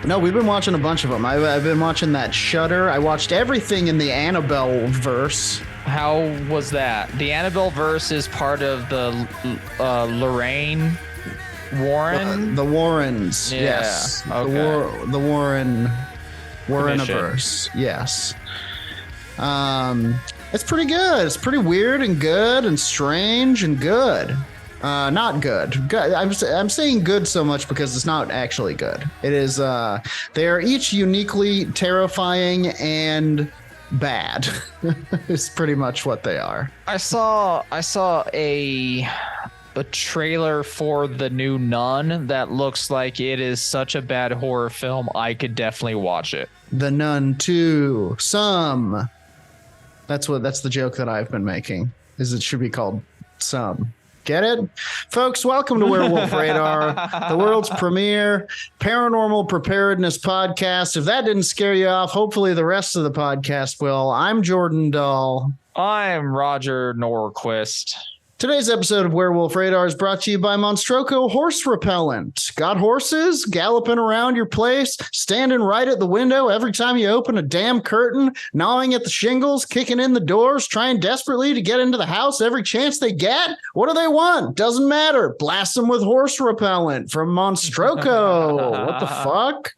No, we've been watching a bunch of them. I've been watching that Shudder. I watched everything in the Annabelle verse. How was that? The Annabelle verse is part of the Lorraine Warren? The Warrens, Yeah, yes. okay. The Warreniverse, yes. It's pretty good. It's pretty weird and good and strange and good. Not good. Good. I'm saying good so much because it's not actually good. It is. They are each uniquely terrifying and bad. It's pretty much what they are. I saw a trailer for the new Nun that looks like it is such a bad horror film. I could definitely watch it. The Nun 2. Some. That's the joke that I've been making. Is it should be called Some. Get it? Folks, welcome to Werewolf Radar, the world's premier paranormal preparedness podcast. If that didn't scare you off, hopefully the rest of the podcast will. I'm Jordan Dahl. I'm Roger Norquist. Today's episode of Werewolf Radar is brought to you by Monstroco Horse Repellent. Got horses galloping around your place, standing right at the window every time you open a damn curtain, gnawing at the shingles, kicking in the doors, trying desperately to get into the house every chance they get? What do they want? Doesn't matter. Blast them with horse repellent from Monstroco. What the fuck?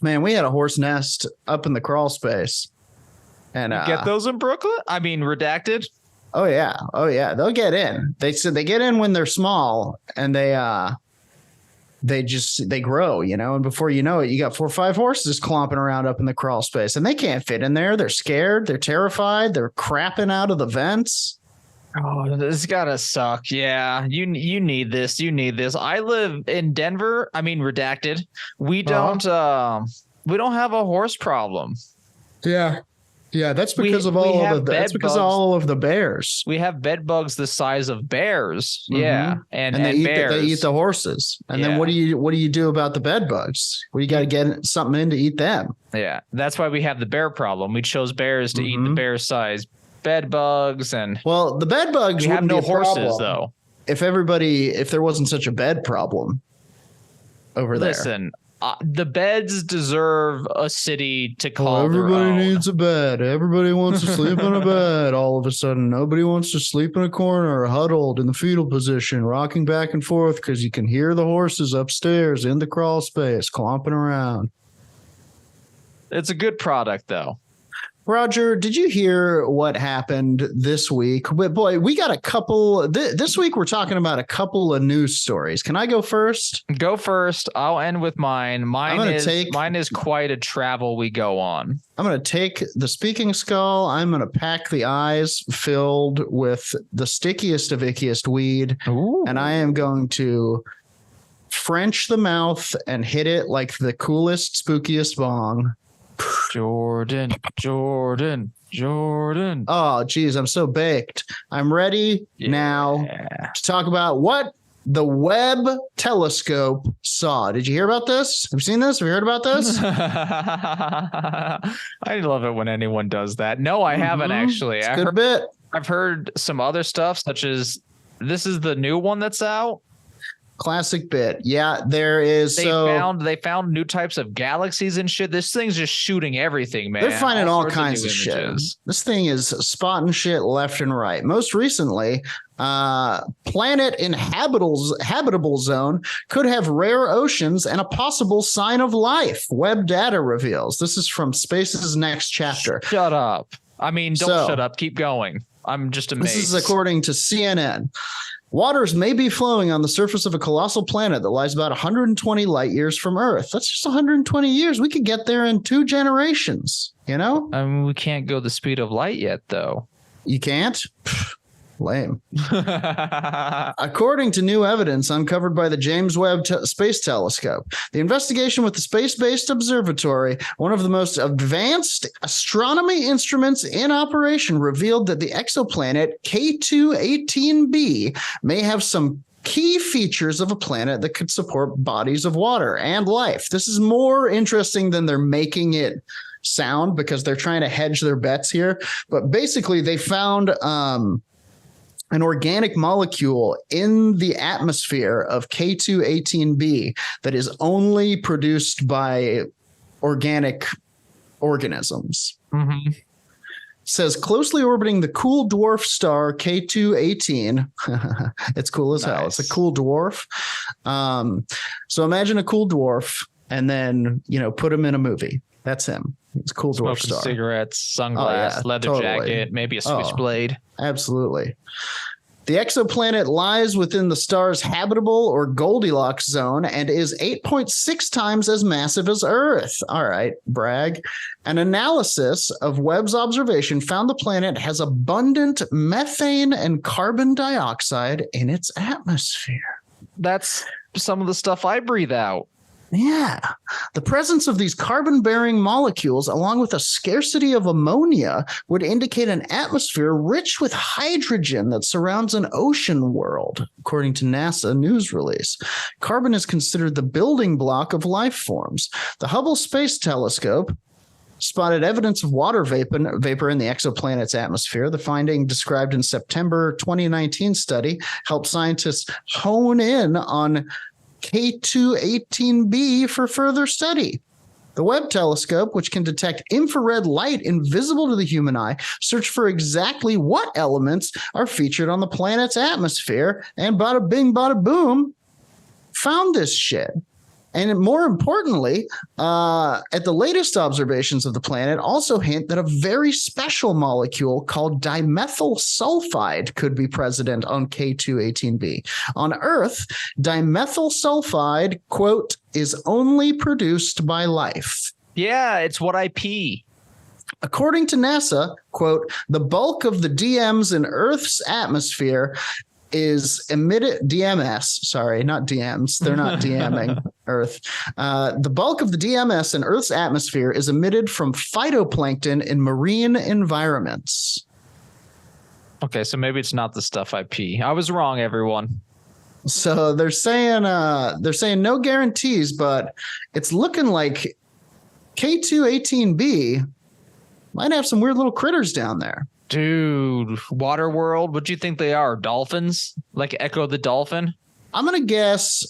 Man, we had a horse nest up in the crawl space. And Get those in Brooklyn? I mean, redacted? Oh yeah. They'll get in. They said they get in when they're small, and they grow, and before you know it, you got 4 or 5 horses clomping around up in the crawl space, and they can't fit in there. They're scared. They're terrified. They're crapping out of the vents. Oh, this gotta suck. Yeah, you need this. You need this. I live in Denver. I mean, redacted. We don't have a horse problem. Yeah. Yeah, that's because of all of the bears. We have bed bugs the size of bears. Mm-hmm. Yeah, and they eat the horses. And then what do you do about the bed bugs? Well, you got to get something in to eat them. Yeah, that's why we have the bear problem. We chose bears to eat the bear size bed bugs, and the bed bugs we have no horses though. If there wasn't such a bed problem over there. Listen. The beds deserve a city to call everybody needs a bed. Everybody wants to sleep in a bed. All of a sudden, nobody wants to sleep in a corner, huddled in the fetal position, rocking back and forth because you can hear the horses upstairs in the crawl space clomping around. It's a good product, though. Roger, did you hear what happened this week? Boy, we got a couple. This week, we're talking about a couple of news stories. Can I go first? Go first. I'll end with mine. Mine is quite a travel we go on. I'm going to take the speaking skull. I'm going to pack the eyes filled with the stickiest of ickiest weed. Ooh. And I am going to French the mouth and hit it like the coolest, spookiest bong. Jordan. Oh, geez, I'm so baked. I'm ready now to talk about what the Webb Telescope saw. Did you hear about this? Have you seen this? Have you heard about this? I love it when anyone does that. No, I haven't actually. It's a good bit. I've heard some other stuff, such as this is the new one that's out. Classic bit. Yeah, there is. They found new types of galaxies and shit. This thing's just shooting everything, man. They're finding all kinds of shit. This thing is spotting shit left and right. Most recently, planet habitable zone could have rare oceans and a possible sign of life. Webb data reveals. This is from Space's next chapter. Shut up. I mean, don't shut up. Keep going. I'm just amazed. This is according to CNN. Waters may be flowing on the surface of a colossal planet that lies about 120 light years from Earth. That's just 120 years. We could get there in 2 generations, I mean, we can't go the speed of light yet, though. You can't? Lame. According to new evidence uncovered by the James Webb Space Telescope, the investigation with the Space-Based Observatory, one of the most advanced astronomy instruments in operation, revealed that the exoplanet K2-18b may have some key features of a planet that could support bodies of water and life. This is more interesting than they're making it sound because they're trying to hedge their bets here. But basically, they found an organic molecule in the atmosphere of K2-18b that is only produced by organic organisms. Mm-hmm. Says closely orbiting the cool dwarf star K2-18. It's cool as hell. It's a cool dwarf. So imagine a cool dwarf and then, put him in a movie. That's him. It's a cool dwarf star. Cigarettes, sunglasses, leather jacket, maybe a switchblade. Absolutely. The exoplanet lies within the star's habitable or Goldilocks zone and is 8.6 times as massive as Earth. All right, brag. An analysis of Webb's observation found the planet has abundant methane and carbon dioxide in its atmosphere. That's some of the stuff I breathe out. Yeah. The presence of these carbon-bearing molecules, along with a scarcity of ammonia, would indicate an atmosphere rich with hydrogen that surrounds an ocean world, according to NASA news release. Carbon is considered the building block of life forms. The Hubble Space Telescope spotted evidence of water vapor in the exoplanet's atmosphere. The finding, described in September 2019 study, helped scientists hone in on K2-18b for further study. The Webb Telescope, which can detect infrared light invisible to the human eye, searched for exactly what elements are featured on the planet's atmosphere, and bada bing, bada boom, found this shit. And more importantly, at the latest observations of the planet also hint that a very special molecule called dimethyl sulfide could be present on K2-18b. On Earth, dimethyl sulfide, quote, is only produced by life. Yeah, it's what I pee. According to NASA, quote, the bulk of the DMs in Earth's atmosphere is emitted DMS. Sorry, not DMs. They're not DMing Earth. The bulk of the DMS in Earth's atmosphere is emitted from phytoplankton in marine environments. Okay, so maybe it's not the stuff I pee. I was wrong, everyone. So they're saying no guarantees, but it's looking like K2-18b might have some weird little critters down there. Dude, Waterworld, what do you think they are? Dolphins? Like Echo the Dolphin? I'm going to guess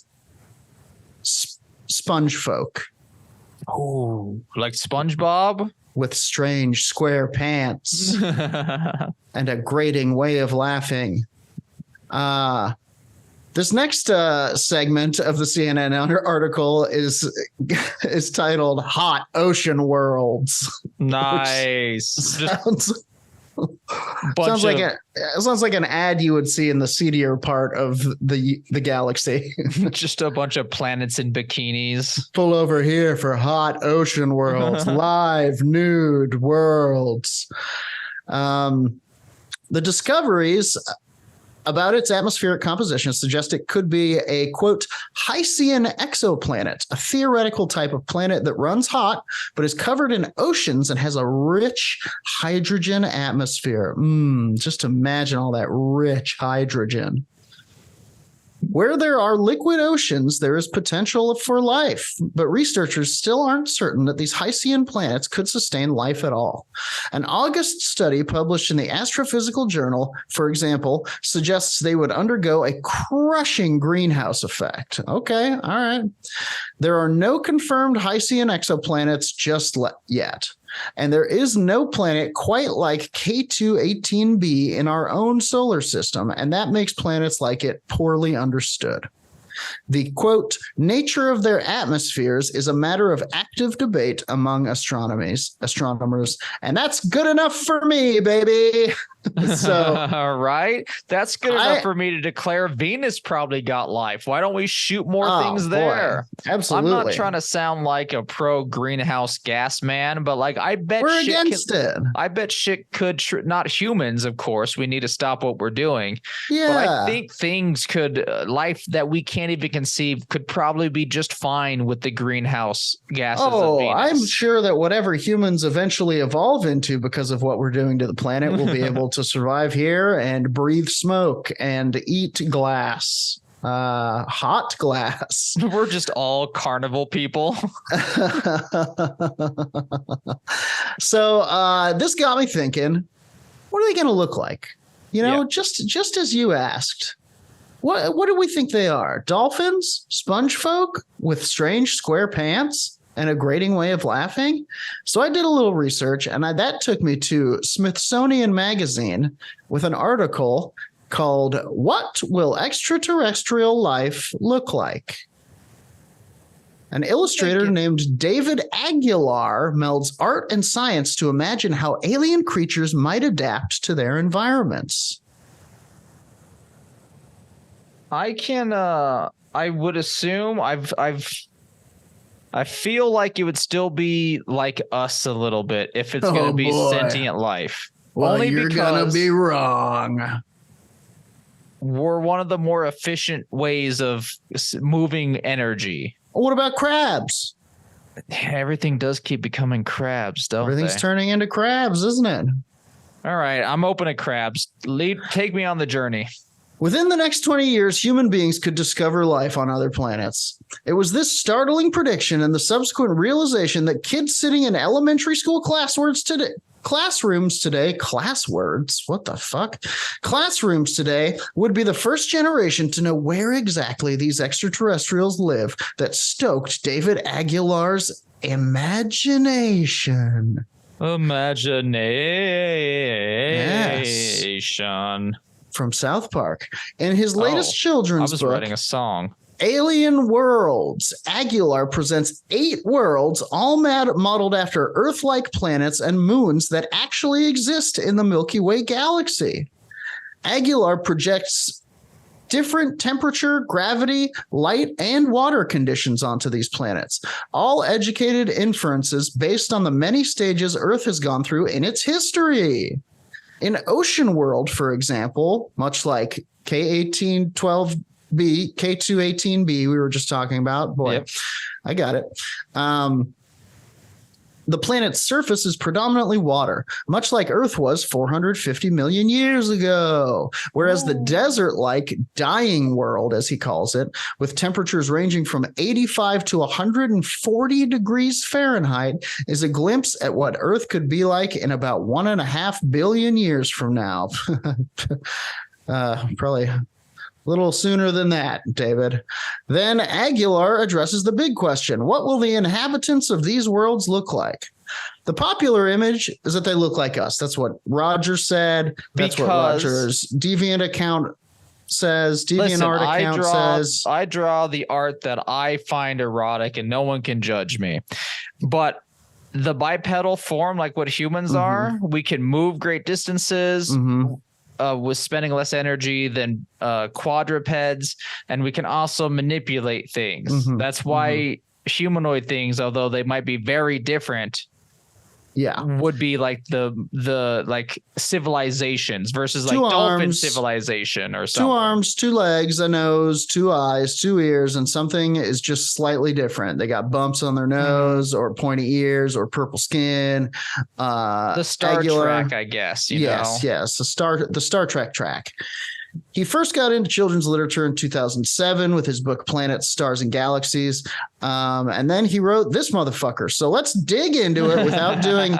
sponge folk. Oh, like SpongeBob? With strange square pants and a grating way of laughing. This next segment of the CNN article is titled Hot Ocean Worlds. Nice. Sounds like an ad you would see in the seedier part of the galaxy. Just a bunch of planets in bikinis. Pull over here for Hot Ocean Worlds, live nude worlds. The discoveries about its atmospheric composition suggest it could be a, quote, Hycean exoplanet, a theoretical type of planet that runs hot, but is covered in oceans and has a rich hydrogen atmosphere. Just imagine all that rich hydrogen. Where there are liquid oceans, there is potential for life, but researchers still aren't certain that these Hycean planets could sustain life at all. An August study published in the Astrophysical Journal, for example, suggests they would undergo a crushing greenhouse effect. Okay, all right. There are no confirmed Hycean exoplanets just yet. And there is no planet quite like K2-18b in our own solar system, and that makes planets like it poorly understood. The, quote, nature of their atmospheres is a matter of active debate among astronomers, and that's good enough for me, baby. So, all right, that's good enough for me to declare Venus probably got life. Why don't we shoot more things there? Boy, absolutely. I'm not trying to sound like a pro greenhouse gas man, but like I bet we're against it. I bet shit could not humans, of course. We need to stop what we're doing. Yeah, but I think things could life that we can't even conceive could probably be just fine with the greenhouse gases. Of Venus. I'm sure that whatever humans eventually evolve into because of what we're doing to the planet will be able to survive here and breathe smoke and eat glass, hot glass. We're just all carnival people. So this got me thinking, what are they going to look like? Just as you asked. What do we think they are? Dolphins? Sponge folk with strange square pants and a grating way of laughing? So I did a little research, and that took me to Smithsonian Magazine with an article called "What Will Extraterrestrial Life Look Like?" An illustrator named David Aguilar melds art and science to imagine how alien creatures might adapt to their environments. I would assume I feel like it would still be like us a little bit if it's going to be sentient life. Well, only you're going to be wrong. We're one of the more efficient ways of moving energy. What about crabs? Everything does keep becoming crabs, don't Everything's turning into crabs, isn't it? All right, I'm open to crabs. Take me on the journey. Within the next 20 years, human beings could discover life on other planets. It was this startling prediction and the subsequent realization that kids sitting in elementary school classrooms today, would be the first generation to know where exactly these extraterrestrials live that stoked David Aguilar's imagination. Imagination. From South Park. In his latest children's book, writing a song. Alien Worlds, Aguilar presents 8 worlds, all modeled after Earth-like planets and moons that actually exist in the Milky Way galaxy. Aguilar projects different temperature, gravity, light, and water conditions onto these planets, all educated inferences based on the many stages Earth has gone through in its history. In Ocean World, for example, much like K1812b, K218b we were just talking about, Yep. I got it. The planet's surface is predominantly water, much like Earth was 450 million years ago, whereas the desert-like dying world, as he calls it, with temperatures ranging from 85 to 140 degrees Fahrenheit, is a glimpse at what Earth could be like in about 1.5 billion years from now. Probably a little sooner than that, David. Then Aguilar addresses the big question. What will the inhabitants of these worlds look like? The popular image is that they look like us. That's what Roger said. That's what Roger's Deviant account says. DeviantArt account says. I draw the art that I find erotic and no one can judge me. But the bipedal form, like what humans are, we can move great distances. With spending less energy than quadrupeds, and we can also manipulate things. That's why humanoid things, although they might be very different, would be like the like civilizations versus like dolphin civilization or something. 2 arms, 2 legs, a nose, 2 eyes, 2 ears, and something is just slightly different. They got bumps on their nose or pointy ears or purple skin. The Star Trek, I guess. Yes, the Star Trek track. He first got into children's literature in 2007 with his book Planets, Stars, and Galaxies. And then he wrote this motherfucker. So let's dig into it without doing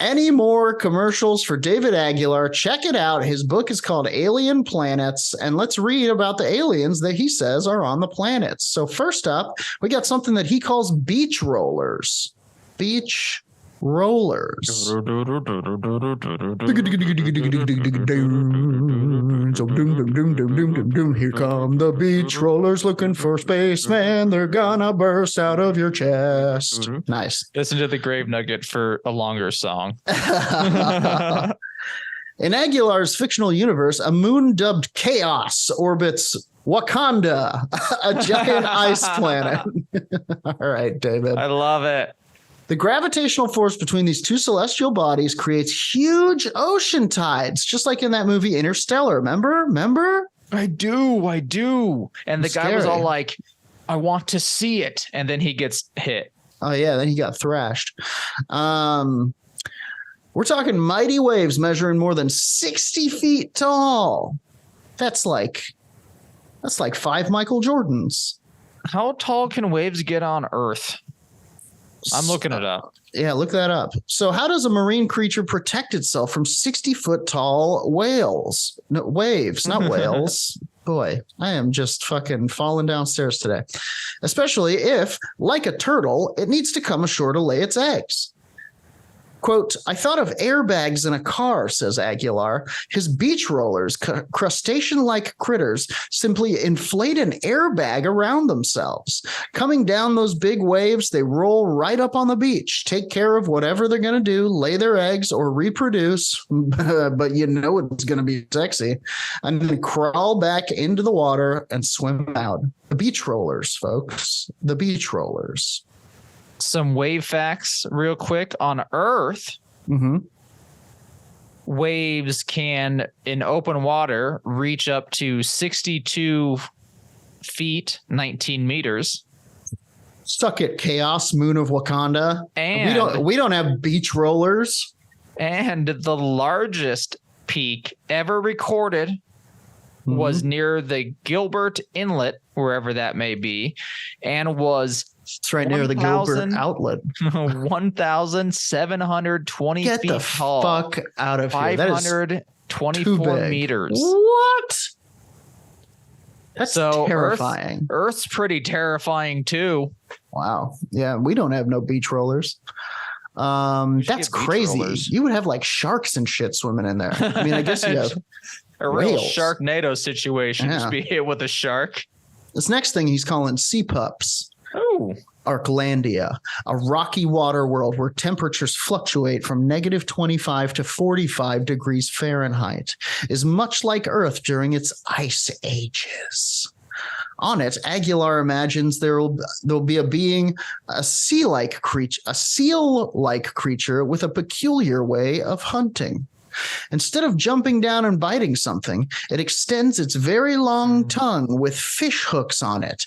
any more commercials for David Aguilar. Check it out. His book is called Alien Planets. And let's read about the aliens that he says are on the planets. So first up, we got something that he calls beach rollers. Beach rollers. Here come the beach rollers looking for spaceman. They're gonna burst out of your chest. Nice. Listen to the Grave Nugget for a longer song. In Aguilar's fictional universe, a moon dubbed Chaos orbits Wakanda, a giant ice planet. All right, David. I love it. The gravitational force between these 2 celestial bodies creates huge ocean tides, just like in that movie Interstellar. Remember? I do. And the guy was all like, I want to see it. And then he gets hit. Oh, yeah. Then he got thrashed. We're talking mighty waves measuring more than 60 feet tall. That's like 5 Michael Jordans. How tall can waves get on Earth? I'm looking it up. Yeah, look that up. So how does a marine creature protect itself from 60-foot tall waves, not whales? Boy, I am just fucking falling downstairs today. Especially if, like a turtle, it needs to come ashore to lay its eggs. Quote, I thought of airbags in a car, says Aguilar. His beach rollers, crustacean-like critters, simply inflate an airbag around themselves. Coming down those big waves, they roll right up on the beach, take care of whatever they're going to do, lay their eggs or reproduce, but you know it's going to be sexy, and then crawl back into the water and swim out. The beach rollers, folks. The beach rollers. Some wave facts real quick on Earth. Waves can, in open water, reach up to 62 feet, 19 meters. Suck it, Chaos, Moon of Wakanda. And we don't have beach rollers. And the largest peak ever recorded was near the Gilbert Inlet, wherever that may be, and was it's right near the Gilbert Outlet. 1,720 Get feet the tall. Fuck out of here. That is 524 meters. What? That's so terrifying. Earth's pretty terrifying too. Wow. Yeah, we don't have no beach rollers. That's crazy. Rollers. You would have like sharks and shit swimming in there. I mean, I guess you have a real Sharknado situation. Just be hit with a shark. This next thing he's calling sea pups. Oh, Arklandia, a rocky water world where temperatures fluctuate from -25 to 45 degrees Fahrenheit, is much like Earth during its ice ages. On it, Aguilar imagines there'll be a being, a seal-like creature with a peculiar way of hunting. Instead of jumping down and biting something, it extends its very long tongue with fish hooks on it.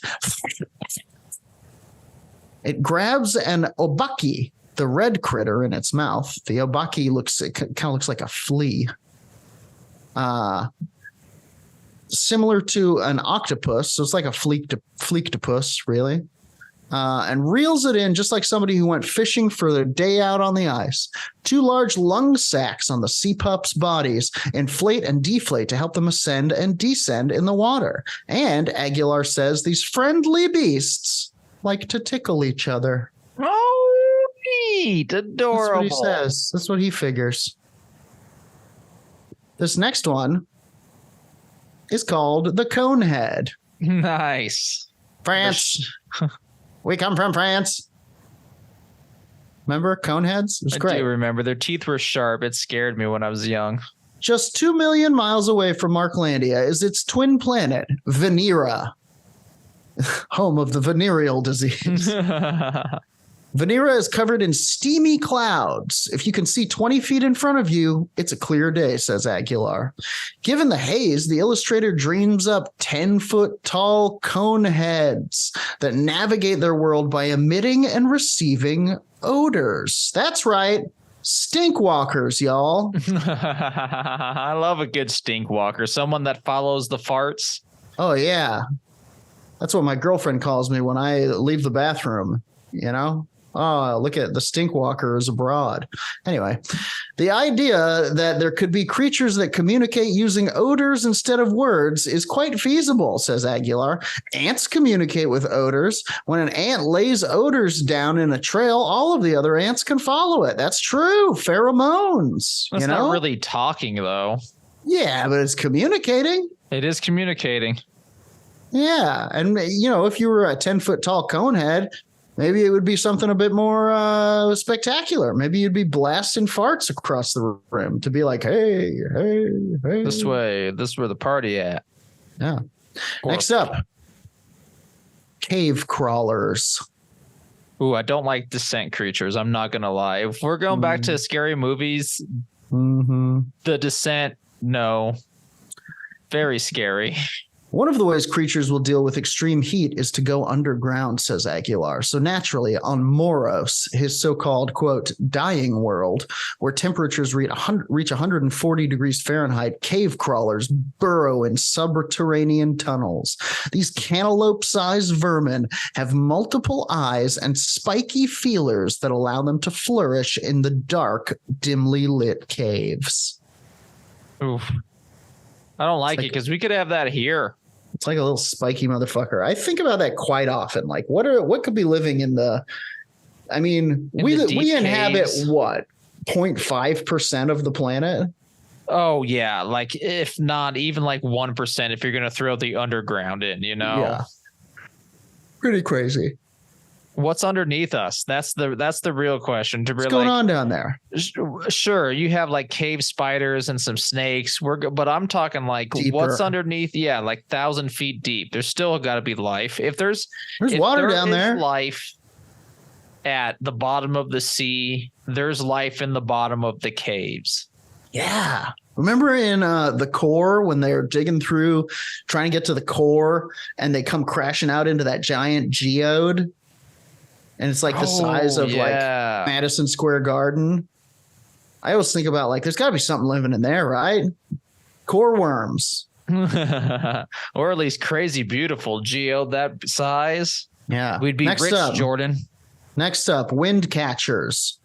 It grabs an obaki, the red critter, in its mouth. The obaki kind of looks like a flea. Similar to an octopus, so it's like a fleectopus, really. And reels it in just like somebody who went fishing for their day out on the ice. Two large lung sacs on the sea pups' bodies inflate and deflate to help them ascend and descend in the water. And Aguilar says these friendly beasts like to tickle each other. Oh, neat. Adorable. That's what he says. That's what he figures. This next one is called the Conehead. Nice. France. We come from France. Remember Coneheads? It was great. I do remember. Their teeth were sharp. It scared me when I was young. Just 2 million miles away from Arklandia is its twin planet, Venera, home of the venereal disease. Venera is covered in steamy clouds. If you can see 20 feet in front of you, it's a clear day, says Aguilar. Given the haze, the illustrator dreams up 10-foot tall cone heads that navigate their world by emitting and receiving odors. That's right. Stink walkers, y'all. I love a good stink walker. Someone that follows the farts. Oh, yeah. That's what my girlfriend calls me when I leave the bathroom, you know? Oh, look at the stink walker is abroad. Anyway, the idea that there could be creatures that communicate using odors instead of words is quite feasible, says Aguilar. Ants communicate with odors. When an ant lays odors down in a trail, all of the other ants can follow it. That's true. Pheromones. That's not really talking, though. Yeah, but it's communicating. It is communicating. Yeah. And, you know, if you were a 10-foot tall conehead, maybe it would be something a bit more spectacular. Maybe you'd be blasting farts across the room to be like, hey, hey, hey. This way. This is where the party at. Yeah. Next up, cave crawlers. Ooh, I don't like descent creatures. I'm not going to lie. If we're going back to scary movies, the descent, no. Very scary. One of the ways creatures will deal with extreme heat is to go underground, says Aguilar. So naturally, on Moros, his so-called, quote, dying world, where temperatures reach 140 degrees Fahrenheit, cave crawlers burrow in subterranean tunnels. These cantaloupe-sized vermin have multiple eyes and spiky feelers that allow them to flourish in the dark, dimly lit caves. Oof. I don't like it because we could have that here. It's like a little spiky motherfucker. I think about that quite often. Like, what could be living in the? I mean, we inhabit what 0.5% of the planet. Oh yeah, like if not even like 1%, if you're gonna throw the underground in, Yeah, pretty crazy. What's underneath us? That's the real question. What's going on down there? Sure, you have like cave spiders and some snakes. But I'm talking like deeper. What's underneath? Yeah, like 1,000 feet deep. There's still got to be life. If there's water down there, life at the bottom of the sea. There's life in the bottom of the caves. Yeah. Remember in the core when they're digging through, trying to get to the core, and they come crashing out into that giant geode? And it's like the size of like Madison Square Garden. I always think about like, there's got to be something living in there, right? Core worms. Or at least crazy beautiful geode that size. Yeah. We'd be rich, Jordan. Next up, wind catchers.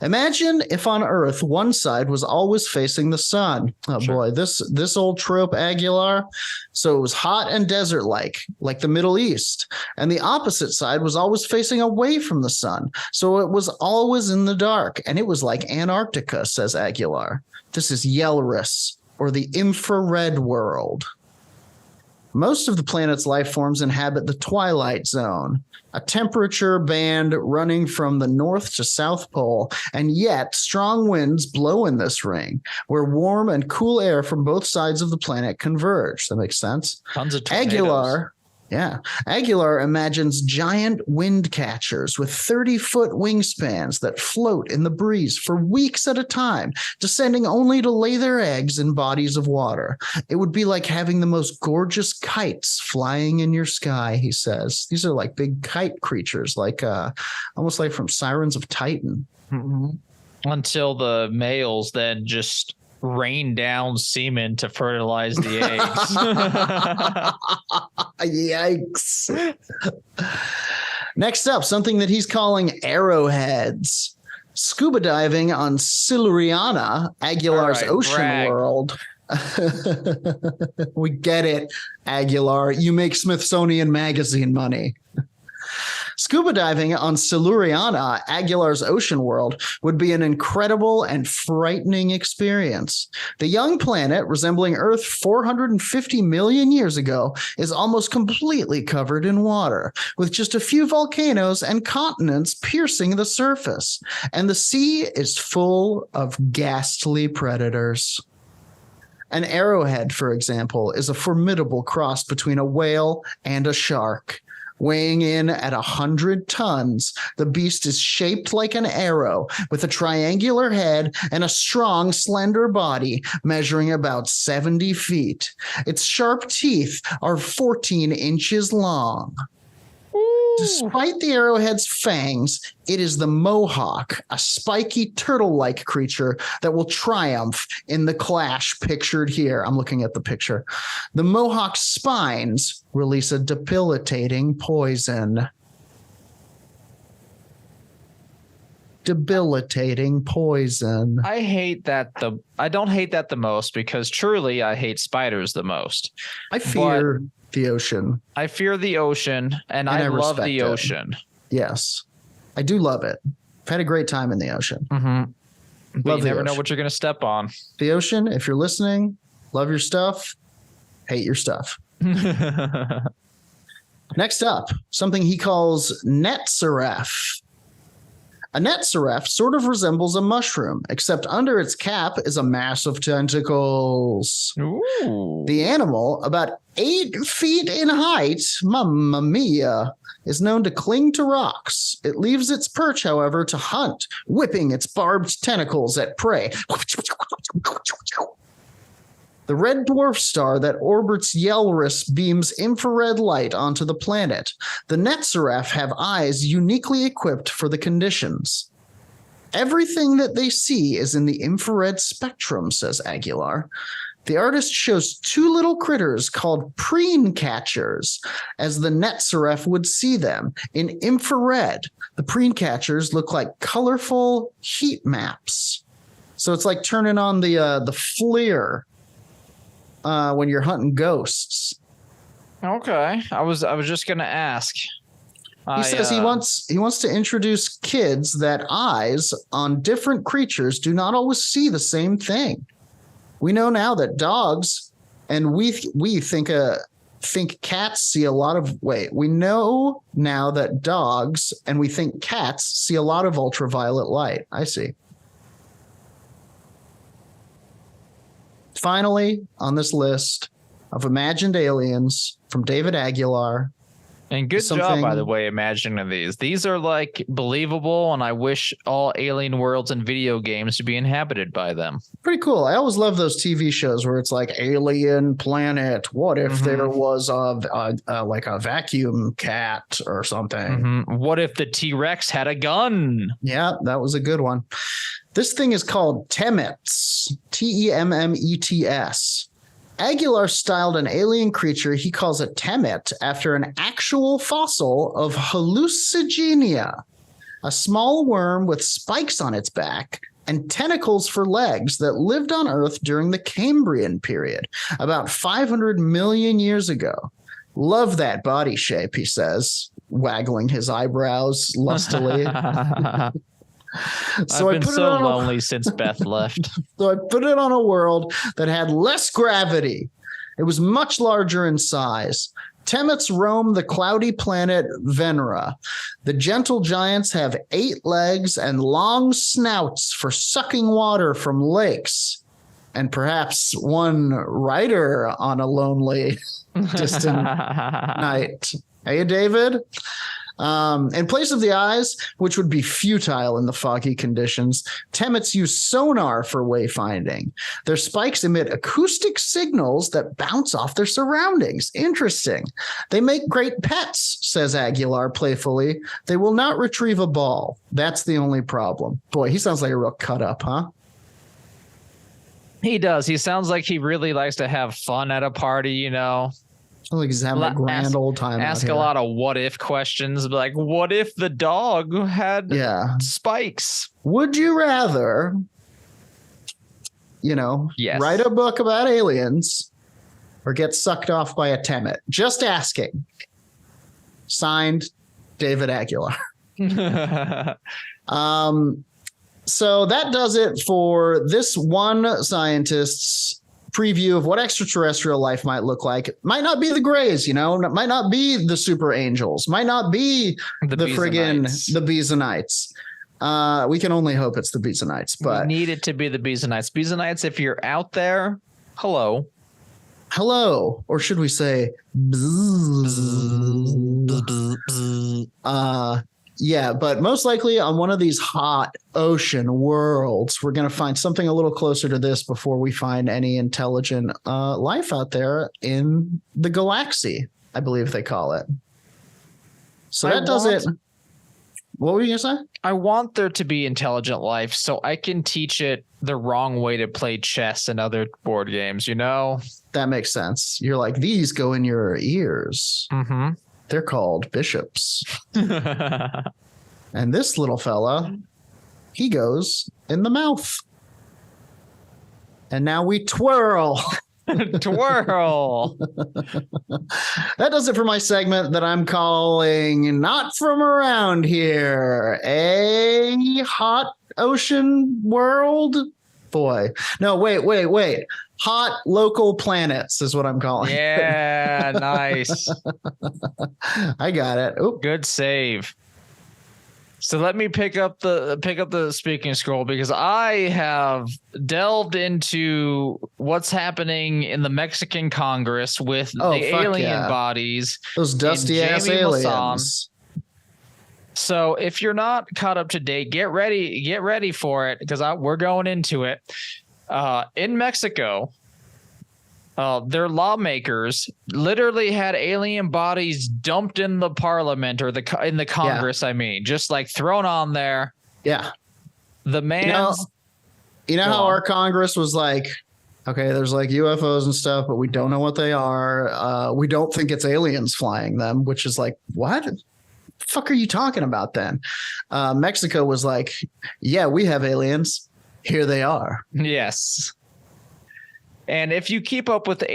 Imagine if on Earth one side was always facing the sun. Oh boy, this old trope, Aguilar. So it was hot and desert-like the Middle East, and the opposite side was always facing away from the sun. So it was always in the dark, and it was like Antarctica, says Aguilar. This is Yelris, or the infrared world. Most of the planet's life forms inhabit the twilight zone, a temperature band running from the north to south pole, and yet strong winds blow in this ring, where warm and cool air from both sides of the planet converge. That makes sense. Tons of tornadoes. Aguilar imagines giant wind catchers with 30-foot wingspans that float in the breeze for weeks at a time, descending only to lay their eggs in bodies of water. It would be like having the most gorgeous kites flying in your sky, he says. These are like big kite creatures, like almost like from Sirens of Titan. Mm-hmm. Until the males then just rain down semen to fertilize the eggs. Yikes. Next up, something that he's calling arrowheads. Scuba diving on Siluriana, Aguilar's ocean world. We get it, Aguilar. You make Smithsonian Magazine money. Scuba diving on Siluriana, Aguilar's ocean world, would be an incredible and frightening experience. The young planet, resembling Earth 450 million years ago, is almost completely covered in water, with just a few volcanoes and continents piercing the surface. And the sea is full of ghastly predators. An arrowhead, for example, is a formidable cross between a whale and a shark. Weighing in at 100 tons, the beast is shaped like an arrow with a triangular head and a strong, slender body measuring about 70 feet. Its sharp teeth are 14 inches long. Despite the arrowhead's fangs, it is the mohawk, a spiky turtle-like creature that will triumph in the clash pictured here. I'm looking at the picture. The mohawk's spines release a debilitating poison. Debilitating poison. I don't hate that the most because truly I hate spiders the most. I fear the ocean. I fear the ocean, and I love the ocean. Yes, I do love it. I've had a great time in the ocean. Mm-hmm. But you never know what you're going to step on. The ocean, if you're listening, love your stuff, hate your stuff. Next up, something he calls Netseref. A Netseref sort of resembles a mushroom, except under its cap is a mass of tentacles. Ooh. The animal, about 8 feet in height, mamma mia, is known to cling to rocks. It leaves its perch, however, to hunt, whipping its barbed tentacles at prey. The red dwarf star that orbits Yelris beams infrared light onto the planet. The Netzaref have eyes uniquely equipped for the conditions. Everything that they see is in the infrared spectrum, says Aguilar. The artist shows two little critters called preen catchers, as the Netzaref would see them. In infrared, the preen catchers look like colorful heat maps. So it's like turning on the FLIR when you're hunting ghosts. Okay, I was just gonna ask. He says he wants to introduce kids that eyes on different creatures do not always see the same thing. We know now that dogs, and we think cats see a lot of. We know now that dogs and we think cats see a lot of ultraviolet light. I see. Finally, on this list of imagined aliens from David Aguilar. And good job, by the way, imagining these. These are like believable, and I wish all alien worlds and video games to be inhabited by them. Pretty cool. I always love those TV shows where it's like alien planet. What if there was like a vacuum cat or something? What if the T-Rex had a gun? Yeah, that was a good one. This thing is called Temets, Temmets. Aguilar styled an alien creature he calls a Temet after an actual fossil of Hallucigenia, a small worm with spikes on its back and tentacles for legs that lived on Earth during the Cambrian period, about 500 million years ago. Love that body shape, he says, waggling his eyebrows lustily. So I've been so lonely since Beth left. So I put it on a world that had less gravity. It was much larger in size. Temets roam the cloudy planet Venera. The gentle giants have 8 legs and long snouts for sucking water from lakes. And perhaps one rider on a lonely, distant night. Hey, David? In place of the eyes, which would be futile in the foggy conditions, Temets use sonar for wayfinding. Their spikes emit acoustic signals that bounce off their surroundings. Interesting. They make great pets, says Aguilar playfully. They will not retrieve a ball. That's the only problem. Boy, he sounds like a real cut up, huh? He does. He sounds like he really likes to have fun at a party, you know. Like he's having a grand old time. Ask a lot of what if questions, like what if the dog had spikes? Would you rather, write a book about aliens or get sucked off by a Temet? Just asking. Signed, David Aguilar. So that does it for this one scientist's preview of what extraterrestrial life might look like. It might not be the Greys, it might not be the super angels, might not be the Beezonites. We can only hope it's the Beezonites, but we need it to be the Beezonites. Beezonites, if you're out there, hello, or should we say yeah, but most likely on one of these hot ocean worlds, we're going to find something a little closer to this before we find any intelligent life out there in the galaxy, I believe they call it. So that does it. What were you going to say? I want there to be intelligent life so I can teach it the wrong way to play chess and other board games, That makes sense. You're like, these go in your ears. Mm-hmm. They're called bishops. And this little fella, he goes in the mouth. And now we twirl. Twirl. That does it for my segment that I'm calling Not From Around Here. A hot ocean world? Boy. No, wait. Hot local planets is what I'm calling. Yeah, nice. I got it. Oop. Good save. So let me pick up the speaking scroll because I have delved into what's happening in the Mexican Congress with the alien bodies. Those dusty ass aliens. So if you're not caught up to date, get ready for it because we're going into it. In Mexico, Their lawmakers literally had alien bodies dumped in the parliament or in the Congress. I mean, just like thrown on there. Yeah. The man's. You know how our Congress was like, okay, there's like UFOs and stuff, but we don't know what they are. We don't think it's aliens flying them, which is like, what? The fuck are you talking about then? Mexico was like, yeah, we have aliens. Here they are. Yes. And if you keep up with the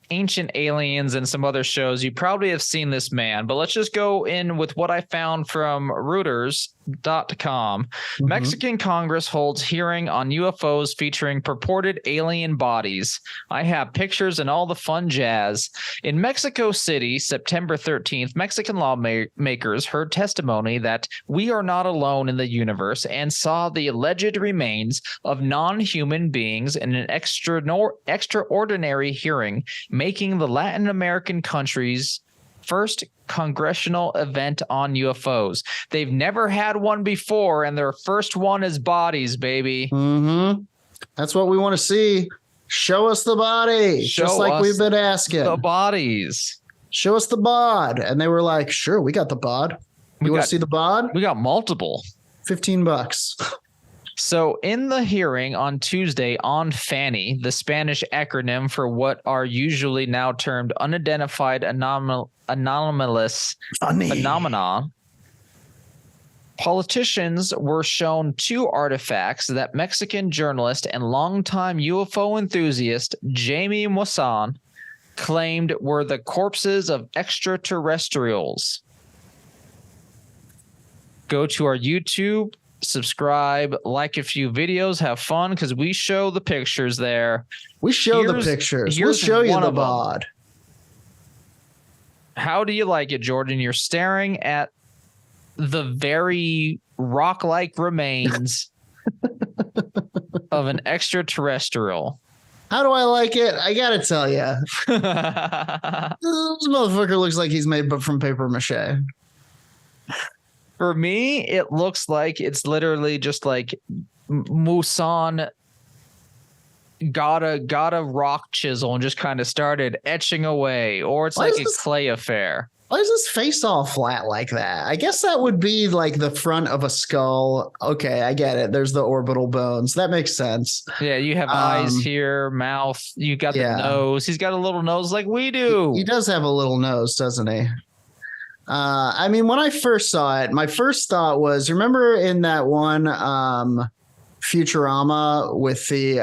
Ancient Aliens and some other shows, you probably have seen this man. But let's just go in with what I found from Reuters.com. Mm-hmm. Mexican Congress holds hearing on UFOs featuring purported alien bodies. I have pictures and all the fun jazz. In Mexico City, September 13th, Mexican lawmakers heard testimony that we are not alone in the universe and saw the alleged remains of non-human beings in an extraordinary hearing, making the Latin American country's first congressional event on UFOs. They've never had one before, and their first one is bodies, baby. Mm-hmm. That's what we want to see. Show us the body, just like we've been asking. The bodies. Show us the bod. And they were like, sure, we got the bod. You want to see the bod? We got multiple. $15. So in the hearing on Tuesday on FANY, the Spanish acronym for what are usually now termed unidentified anomalous phenomena, politicians were shown two artifacts that Mexican journalist and longtime UFO enthusiast Jamie Maussan claimed were the corpses of extraterrestrials. Go to our YouTube, subscribe, like a few videos, have fun, because we show the pictures there. We show the pictures. We'll show you the bod. How do you like it, Jordan? You're staring at the very rock-like remains of an extraterrestrial. How do I like it? I gotta tell you, this motherfucker looks like he's made from paper mache. For me, it looks like it's literally just like Maussan got a rock chisel and just kind of started etching away, or it's like a clay affair. Why is his face all flat like that? I guess that would be like the front of a skull. Okay, I get it. There's the orbital bones. That makes sense. Yeah, you have eyes here, mouth. You got the nose. He's got a little nose like we do. He does have a little nose, doesn't he? I mean, when I first saw it, my first thought was, remember in that one Futurama with the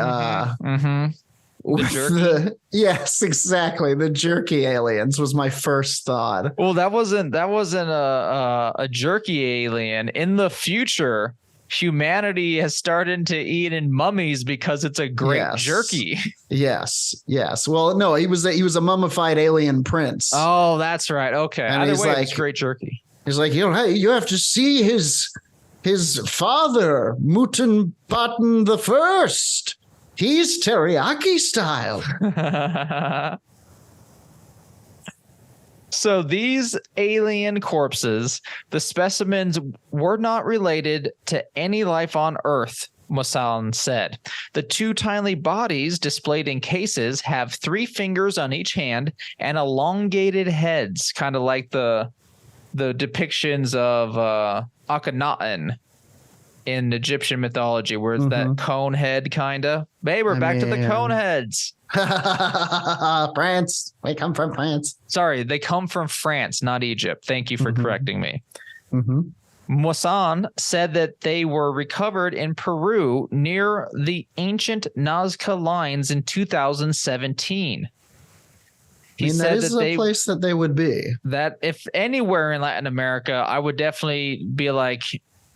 jerky? Yes, exactly. The jerky aliens was my first thought. Well, that wasn't a jerky alien. In the future, humanity has started to eat in mummies because it's a great jerky. Yes. Well, no, he was a mummified alien prince. Oh, that's right. Okay. And Either way, it's great jerky. He's like, hey, you have to see his father, Mutton the First. He's teriyaki style. So these alien corpses, the specimens were not related to any life on Earth, Maussan said. The two tiny bodies displayed in cases have 3 fingers on each hand and elongated heads, kind of like the depictions of Akhenaten in Egyptian mythology, where it's that cone head kind of. Babe, we're back to the cone heads. France. We come from France. Sorry, they come from France, not Egypt. Thank you for correcting me. Maussan said that they were recovered in Peru near the ancient Nazca lines in 2017. He said that is a place that they would be. That if anywhere in Latin America, I would definitely be like,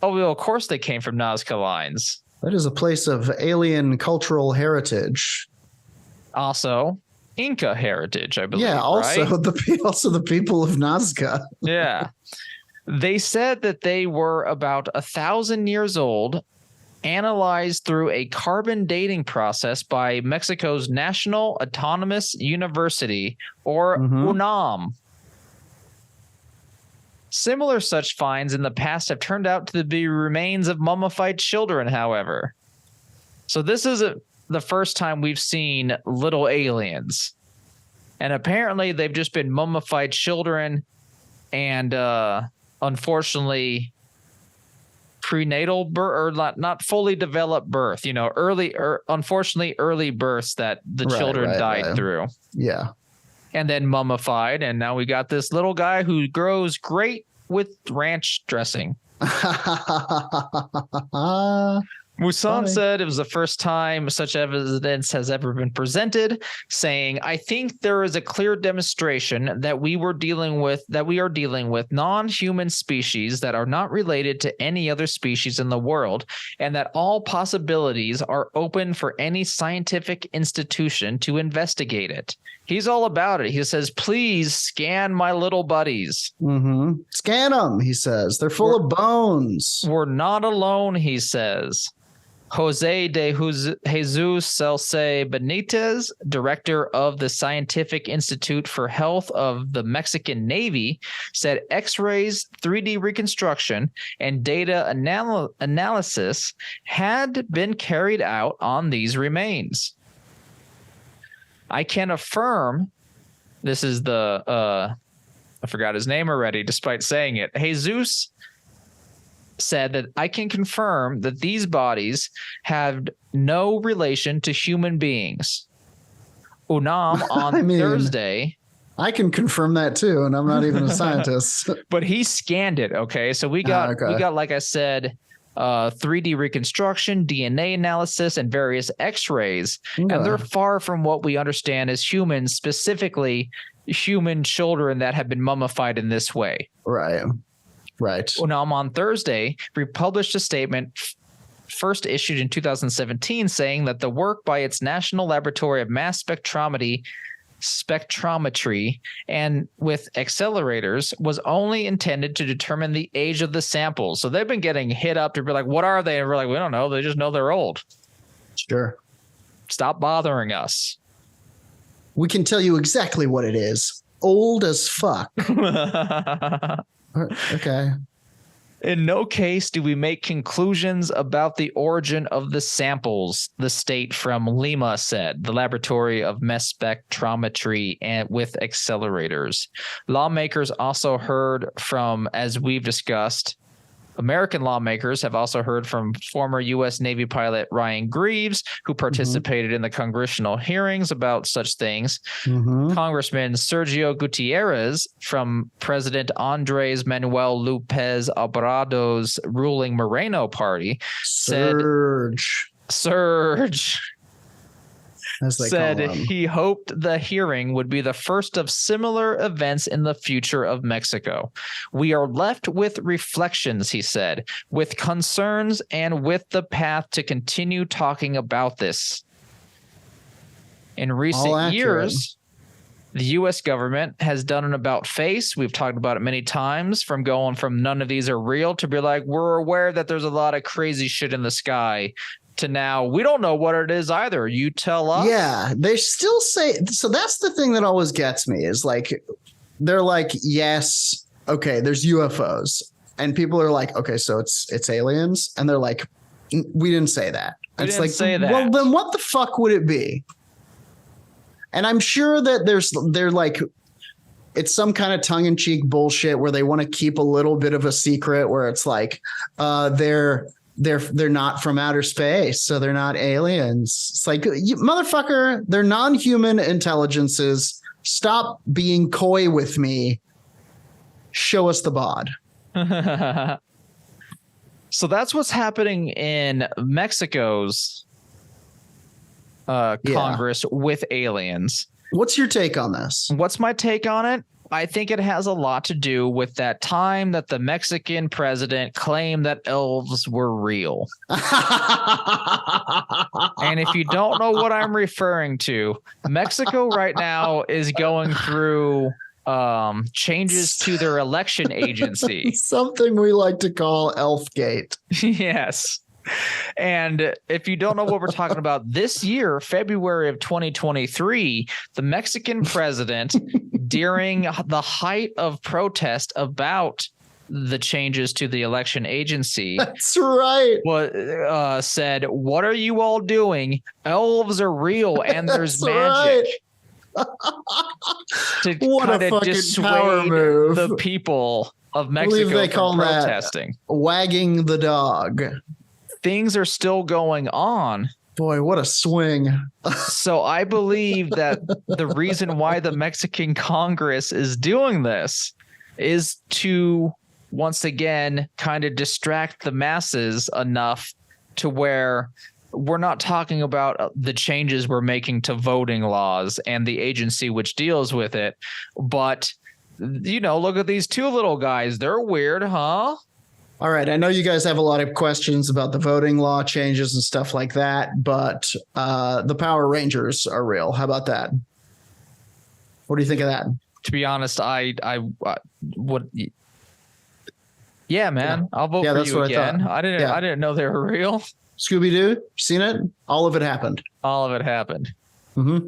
oh, well, of course they came from Nazca lines. That is a place of alien cultural heritage. Also, Inca heritage, I believe. Yeah, also right? the people of Nazca. Yeah. They said that they were about 1,000 years old, analyzed through a carbon dating process by Mexico's National Autonomous University, or UNAM. Similar such finds in the past have turned out to be remains of mummified children, however. So this is the first time we've seen little aliens. And apparently they've just been mummified children and unfortunately prenatal birth, or not fully developed birth, unfortunately early births that the children died through. Yeah. And then mummified. And now we got this little guy who grows great with ranch dressing. Musan said it was the first time such evidence has ever been presented, saying, I think there is a clear demonstration that we are dealing with non-human species that are not related to any other species in the world, and that all possibilities are open for any scientific institution to investigate it. He's all about it. He says, please scan my little buddies. Mm-hmm. Scan them, he says. They're full of bones. We're not alone, he says. Jose de Jesus Celce Benitez, director of the Scientific Institute for Health of the Mexican Navy, said X-rays, 3D reconstruction, and data analysis had been carried out on these remains. I can affirm, this is I forgot his name already, despite saying it. Jesus said that I can confirm that these bodies have no relation to human beings. Unam on Thursday. I can confirm that too, and I'm not even a scientist. But he scanned it. Okay, so we got like I said, 3D reconstruction, DNA analysis, and various X-rays, and they're far from what we understand as humans, specifically human children that have been mummified in this way. Right. Unam on Thursday republished a statement first issued in 2017 saying that the work by its National Laboratory of Mass Spectrometry and with accelerators was only intended to determine the age of the samples. So they've been getting hit up to be like, what are they? And we're like, we don't know. They just know they're old. Sure. Stop bothering us. We can tell you exactly what it is. Old as fuck. Okay. In no case do we make conclusions about the origin of the samples, the state from Lima said, the Laboratory of Mass Spectrometry and with accelerators. Lawmakers also heard from, as we've discussed, American lawmakers have also heard from former U.S. Navy pilot Ryan Greaves, who participated in the congressional hearings about such things. Congressman Sergio Gutierrez from President Andres Manuel Lopez Obrador's ruling Moreno party Surge. Said he hoped the hearing would be the first of similar events in the future of Mexico. We are left with reflections, he said, with concerns and with the path to continue talking about this. In recent years, the U.S. government has done an about face. We've talked about it many times, from going from none of these are real to be like, we're aware that there's a lot of crazy shit in the sky, to now we don't know what it is either. You tell us. Yeah, they still say. So that's the thing that always gets me is like, they're like, yes, okay, there's UFOs, and people are like, okay, so it's aliens, and they're like, we didn't say that. It's like, say that. Well, then what the fuck would it be? And I'm sure that they're like, it's some kind of tongue-in-cheek bullshit where they want to keep a little bit of a secret, where it's like, they're not from outer space, so they're not aliens. It's like, motherfucker, they're non-human intelligences. Stop being coy with me. Show us the bod. So that's what's happening in Mexico's Congress with aliens. What's your take on this? What's my take on it? I think it has a lot to do with that time that the Mexican president claimed that elves were real. And if you don't know what I'm referring to, Mexico right now is going through changes to their election agency. Something we like to call Elfgate. Yes. And if you don't know what we're talking about, this year, February of 2023, the Mexican president, during the height of protest about the changes to the election agency, that's right, said, "What are you all doing? Elves are real, and there's magic." Right. to What a kind of fucking power dissuade move. the people of I believe Mexico they call from that protesting. wagging the dog. Things are still going on. Boy, what a swing. So I believe that the reason why the Mexican Congress is doing this is to, once again, kind of distract the masses enough to where we're not talking about the changes we're making to voting laws and the agency which deals with it. But, look at these two little guys. They're weird, huh? All right. I know you guys have a lot of questions about the voting law changes and stuff like that, but the Power Rangers are real. How about that? What do you think of that? To be honest, I would. Yeah, man. I'll vote for you again. I didn't know they were real. Scooby-Doo, seen it? All of it happened. All of it happened. Mm-hmm.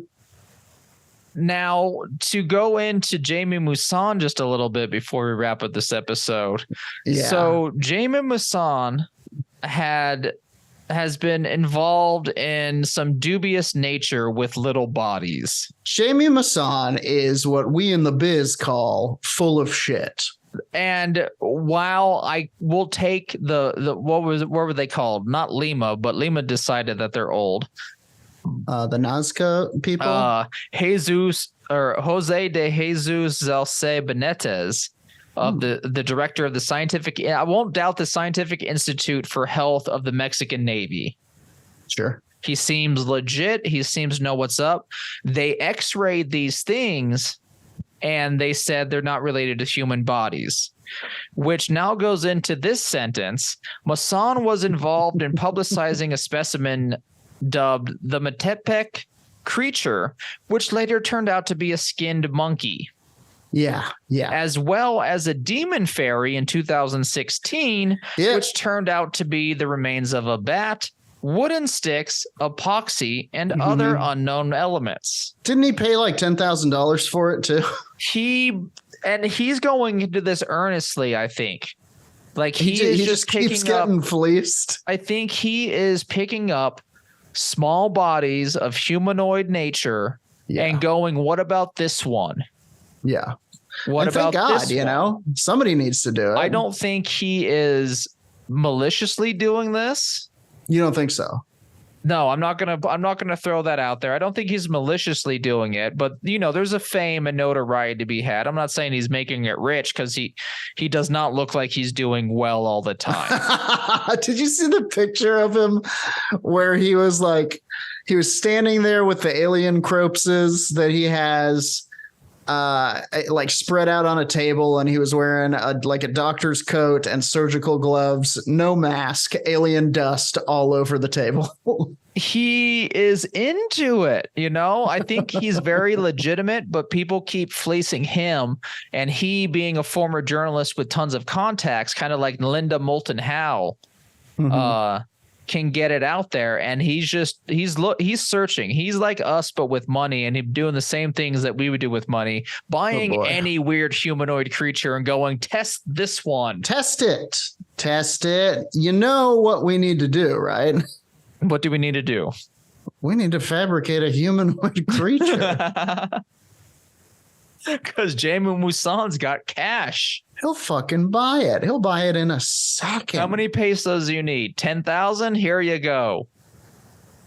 Now, to go into Jamie Moussan just a little bit before we wrap up this episode. Yeah. So Jamie Moussan has been involved in some dubious nature with little bodies. Jamie Moussan is what we in the biz call full of shit. And while I will take the what were they called? Not Lima, but Lima decided that they're old. The Nazca people? Jose de Jesus Zalce Benitez, of the director of the scientific, I won't doubt the Scientific Institute for Health of the Mexican Navy. Sure. He seems legit. He seems to know what's up. They x-rayed these things and they said they're not related to human bodies, which now goes into this sentence. Moussan was involved in publicizing a specimen dubbed the Metepec creature, which later turned out to be a skinned monkey. Yeah. As well as a demon fairy in 2016, which turned out to be the remains of a bat, wooden sticks, epoxy, and other unknown elements. Didn't he pay like $10,000 for it too? He's going into this earnestly, I think. Like he just keeps getting fleeced. I think he is picking up small bodies of humanoid nature and going, what about this one? Yeah. What and about thank God, this somebody needs to do it. I don't think he is maliciously doing this. You don't think so? No, I'm not gonna throw that out there. I don't think he's maliciously doing it, but there's a fame and notoriety to be had. I'm not saying he's making it rich, because he does not look like he's doing well all the time. Did you see the picture of him where he was standing there with the alien corpses that he has spread out on a table, and he was wearing a doctor's coat and surgical gloves, no mask, alien dust all over the table. He is into it, I think he's very legitimate, but people keep fleecing him, and he, being a former journalist with tons of contacts, kind of like Linda Moulton Howe, can get it out there, and he's searching. He's like us, but with money, and he's doing the same things that we would do with money, buying any weird humanoid creature and going, test this one. Test it. You know what we need to do, right? What do we need to do? We need to fabricate a humanoid creature. Because Jamie Moussan's got cash. He'll fucking buy it. He'll buy it in a second. How many pesos do you need? 10,000? Here you go.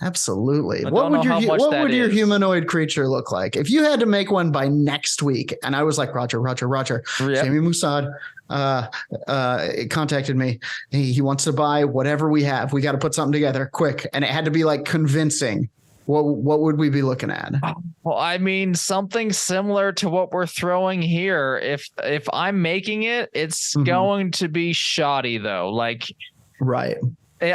Absolutely. What would your humanoid creature look like? If you had to make one by next week, and I was like, Roger. Yep. Jamie Moussan contacted me. He wants to buy whatever we have. We got to put something together quick. And it had to be like convincing. What would we be looking at? Well, I mean, something similar to what we're throwing here. If I'm making it, it's going to be shoddy though. Right.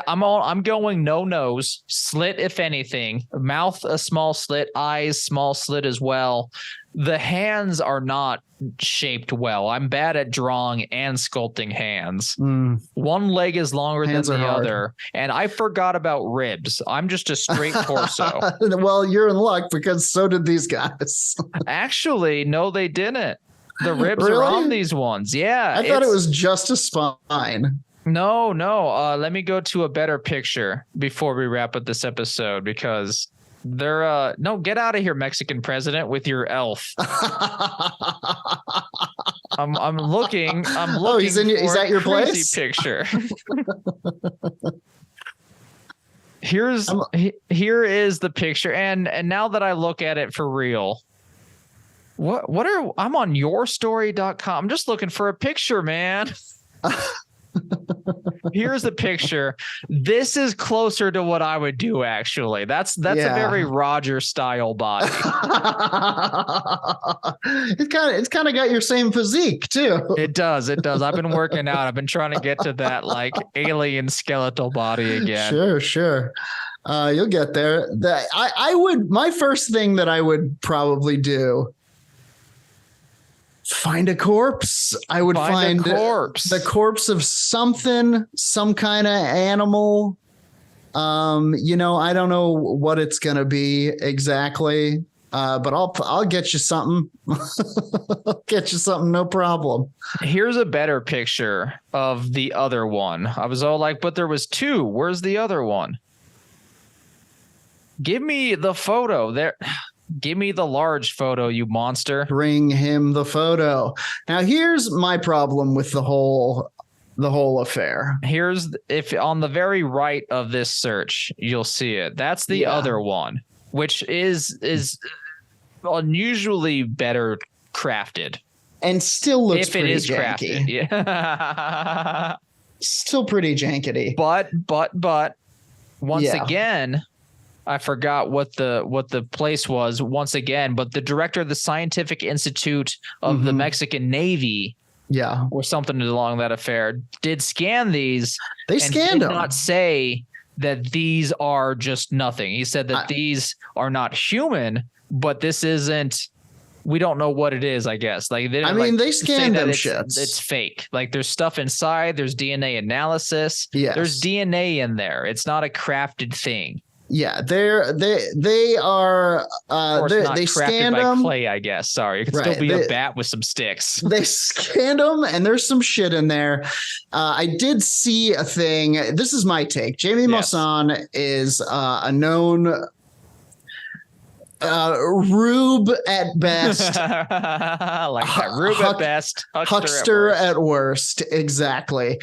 I'm going no nose, slit if anything, mouth a small slit, eyes small slit as well. The hands are not shaped well. I'm bad at drawing and sculpting hands. One leg is longer than the other, and I forgot about ribs. I'm just a straight torso. Well, you're in luck, because so did these guys. Actually, no, they didn't. The ribs are on these ones. Yeah. I thought it was just a spine. No. Let me go to a better picture before we wrap up this episode, because They're no, get out of here, Mexican president, with your elf. I'm looking. Oh, he's at your crazy place? Picture. Here is the picture, and now that I look at it for real, I'm on yourstory.com. I'm just looking for a picture, man. Here's the picture. This is closer to what I would do, actually. That's a very Roger style body. It's kind of got your same physique too. It does. I've been working out. I've been trying to get to that like alien skeletal body again. Sure. You'll get there. My first thing that I would probably do, find a corpse. I would find the corpse of something, some kind of animal. I don't know what it's going to be exactly. But I'll get you something. I'll get you something, no problem. Here's a better picture of the other one. I was all like, but there was two. Where's the other one? Give me the photo there. Give me the large photo, you monster. Bring him the photo. Now, here's my problem with the whole affair. If on the very right of this search, you'll see it. That's the other one, which is unusually better crafted. And still looks if pretty it is janky. Crafted. Yeah. Still pretty jankety. But once again, I forgot what the place was once again, but the director of the Scientific Institute of the Mexican Navy, or something along that affair, did scan these. They scanned them. Not say that these are just nothing. He said that these are not human, but this isn't. We don't know what it is, I guess. Like they scanned them shits. It's fake. Like there's stuff inside. There's DNA analysis. Yes. There's DNA in there. It's not a crafted thing. Yeah, they are. They scanned by them. Clay, I guess. Sorry, it could still be a bat with some sticks. They scanned them, and there's some shit in there. I did see a thing. This is my take. Jamie Maussan is a known rube at best, like that rube at best, huckster at worst. Exactly.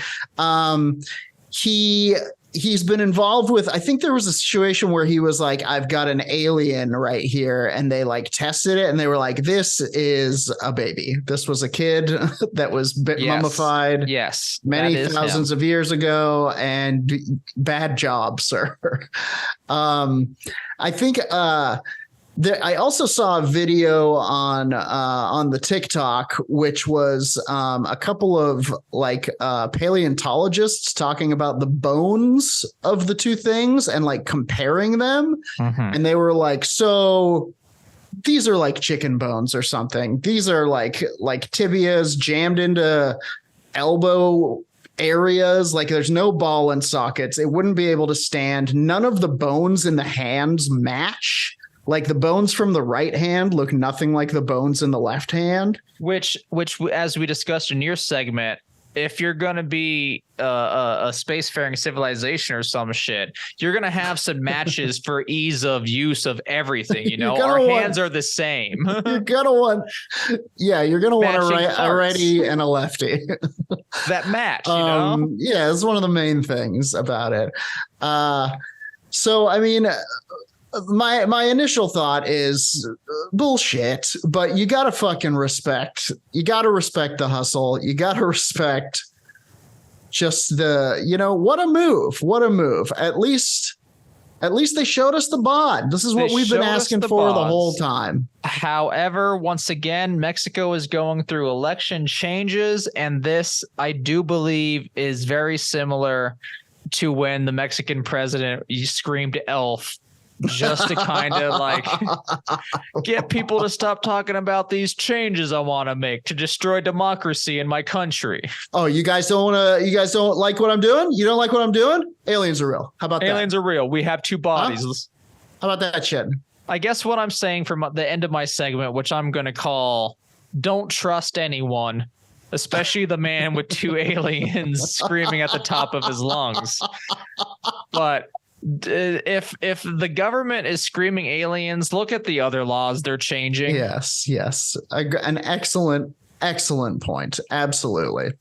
He's been involved with, I think there was a situation where he was like, I've got an alien right here. And they like tested it and they were like, this is a baby. This was a kid that was mummified. Yes. Many thousands of years ago, and bad job, sir. I think, I also saw a video on the TikTok, which was a couple of like paleontologists talking about the bones of the two things and like comparing them. And they were like, so these are like chicken bones or something. These are like tibias jammed into elbow areas. Like there's no ball and sockets. It wouldn't be able to stand. None of the bones in the hands match. Like the bones from the right hand look nothing like the bones in the left hand. Which, as we discussed in your segment, if you're going to be a spacefaring civilization or some shit, you're going to have some matches for ease of use of everything. You know, our hands are the same. You're going to want a righty and a lefty. That match, you know? Yeah, it's one of the main things about it. So, I mean... My initial thought is bullshit, but you got to fucking respect. You got to respect the hustle. You got to respect just what a move. What a move. At least they showed us the bod. This is what we've been asking for the whole time. However, once again, Mexico is going through election changes, and this, I do believe, is very similar to when the Mexican president screamed elf. Just to kind of like get people to stop talking about these changes I want to make to destroy democracy in my country. Oh, you guys don't like what I'm doing? You don't like what I'm doing? Aliens are real. How about that? Aliens are real. We have two bodies. Huh? How about that shit? I guess what I'm saying from the end of my segment, which I'm going to call "Don't trust anyone," especially the man with two aliens screaming at the top of his lungs. But if the government is screaming aliens, look at the other laws they're changing. Yes. An excellent point. Absolutely.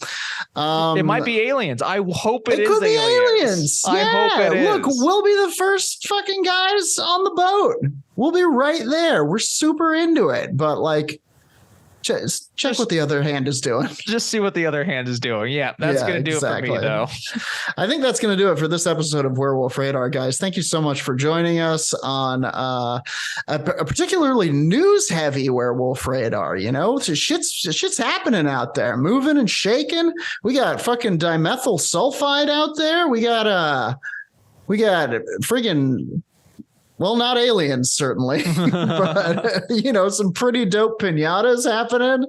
It might be aliens. I hope it is could be aliens. Yeah. I hope it is. Look, we'll be the first fucking guys on the boat. We'll be right there. We're super into it, but like, check what the other hand is doing. Just see what the other hand is doing. Yeah, that's going to do it for me, though. I think that's going to do it for this episode of Werewolf Radar, guys. Thank you so much for joining us on a particularly news-heavy Werewolf Radar. You know, shit's happening out there, moving and shaking. We got fucking dimethyl sulfide out there. We got friggin'. Well, not aliens, certainly, but, some pretty dope piñatas happening.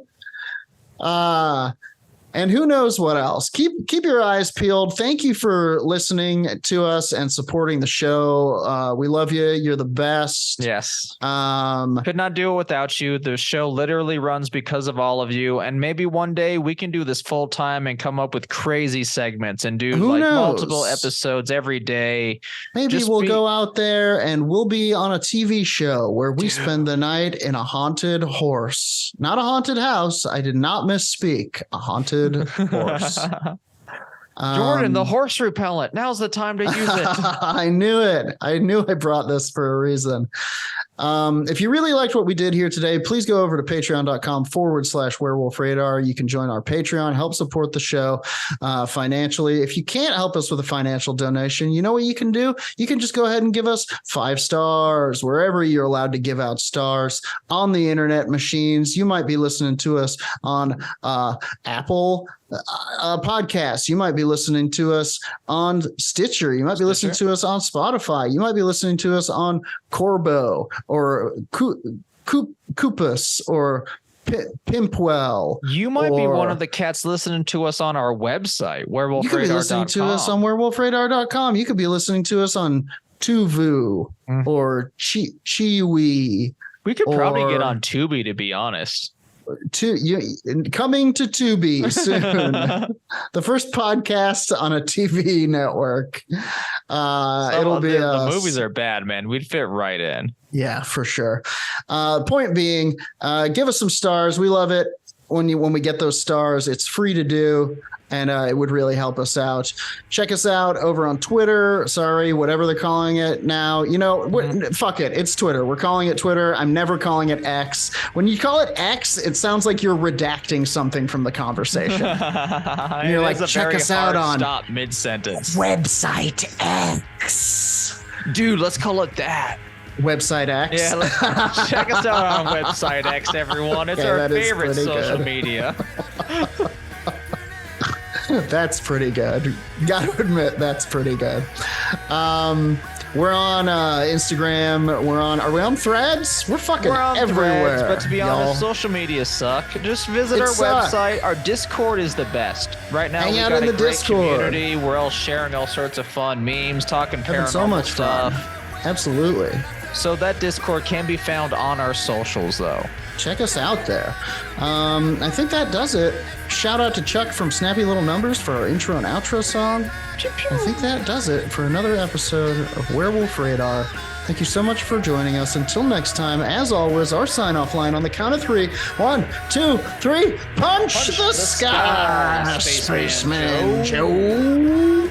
And who knows what else. Keep your eyes peeled. Thank you for listening to us and supporting the show. We love you. You're the best. Yes. Could not do it without you. The show literally runs because of all of you. And maybe one day we can do this full time and come up with crazy segments and do multiple episodes every day. Maybe we'll go out there and we'll be on a TV show where we spend the night in a haunted horse. Not a haunted house. I did not misspeak. A haunted horse. Jordan, the horse repellent. Now's the time to use it. I knew it. I knew I brought this for a reason. If you really liked what we did here today, please go over to patreon.com/werewolf radar. You can join our Patreon, help support the show financially. If you can't help us with a financial donation, you know what you can do? You can just go ahead and give us 5 stars wherever you're allowed to give out stars on the internet machines. You might be listening to us on Apple podcasts. You might be listening to us on Stitcher. You might be listening to us on Spotify. You might be listening to us on Corbo or Coopus or Pimpwell. You might be one of the cats listening to us on our website, werewolfradar.com. You could be listening to us on werewolfradar.com. You could be listening to us on Tuvu or Chiwi. We could probably get on Tubi, to be honest. Coming to Tubi soon. The first podcast on a TV network. It'll be the movies are bad, man. We'd fit right in. Yeah, for sure. Point being, give us some stars. We love it when we get those stars. It's free to do. And it would really help us out. Check us out over on Twitter. Sorry, whatever they're calling it now. Fuck it. It's Twitter. We're calling it Twitter. I'm never calling it X. When you call it X, it sounds like you're redacting something from the conversation. And you're like, check us out on stop mid-sentence. Website X. Dude, let's call it that. Website X. Yeah, check us out on Website X, everyone. It's our favorite social media. That's pretty good. Got to admit, that's pretty good. We're on Instagram. Are we on Threads? We're on everywhere. Threads, but to be honest, social media suck. Just visit our website. Our Discord is the best. Right now, we got a great Discord community. We're all sharing all sorts of fun memes, talking paranormal so much stuff. Fun. Absolutely. So that Discord can be found on our socials, though. Check us out there. I think that does it. Shout out to Chuck from Snappy Little Numbers for our intro and outro song. I think that does it for another episode of Werewolf Radar. Thank you so much for joining us. Until next time, as always, our sign-off line on the count of 3. 1, 2, 3. Punch the sky, Spaceman Joe.